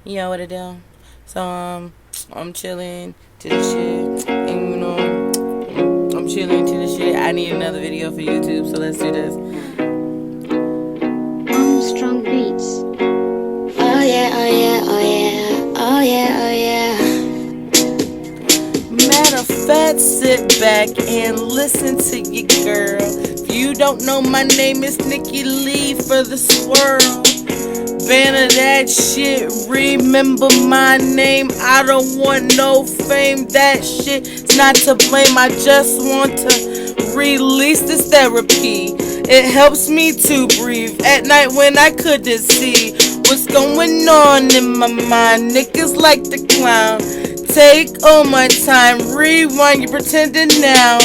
You know what to do. So I'm chilling to the shit, and I'm chilling to the shit. I need another video for YouTube, so let's do this. Armstrong Beats. Oh yeah, oh yeah, oh yeah, oh yeah, oh yeah. Matter of fact, sit back and listen to your girl. If you don't know, my name is Nikki Lee for the swirl. Fan of that shit, remember my name. I don't want no fame, that shit's not to blame. I just want to release this therapy. It helps me to breathe at night when I couldn't see what's going on in my mind. Niggas like to clown. Take all my time, rewind, you pretending now.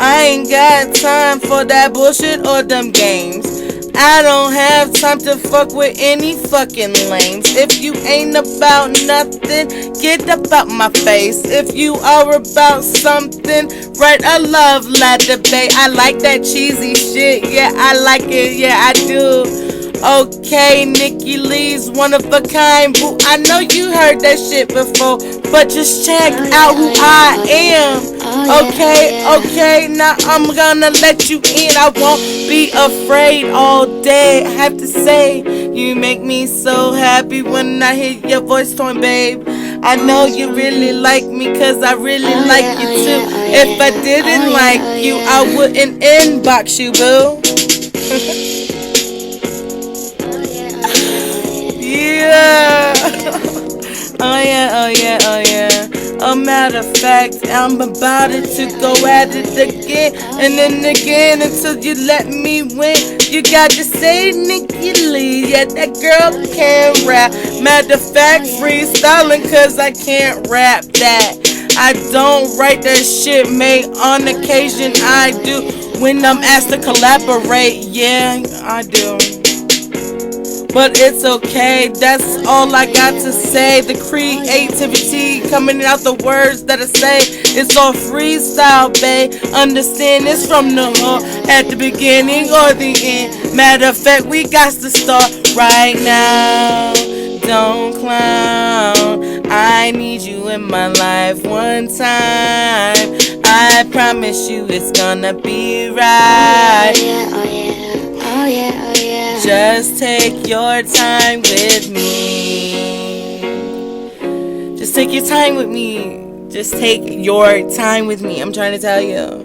I ain't got time for that bullshit or them games. I don't have time to fuck with any fucking lames. If you ain't about nothing, get about my face. If you are about something, write a love letter, babe. I like that cheesy shit, yeah, I like it, yeah, I do. Okay, Nikki Lee's one of a kind, boo. I know you heard that shit before, but just check out who I am. Okay, now I'm gonna let you in. I won't be afraid all day. I have to say, you make me so happy when I hear your voice tone, babe. I know you really like me, cause I really like you too. If I didn't like you, I wouldn't inbox you, boo. Yeah. Oh yeah. A matter of fact, I'm about it to go at it again and then again until you let me win. You got to say Nikki Lee, yeah, that girl can rap. Matter of fact, freestyling cause I can't rap that. I don't write that shit, mate. On occasion I do. When I'm asked to collaborate, yeah, I do. But it's okay, that's all I got to say. The creativity coming out the words that I say, it's all freestyle, babe. Understand it's from the heart, at the beginning or the end. Matter of fact, we got to start right now. Don't clown, I need you in my life one time. I promise you it's gonna be right. Oh yeah. Just take your time with me. Just take your time with me. Just take your time with me. I'm trying to tell you.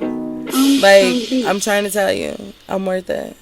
I'm trying to tell you. I'm worth it.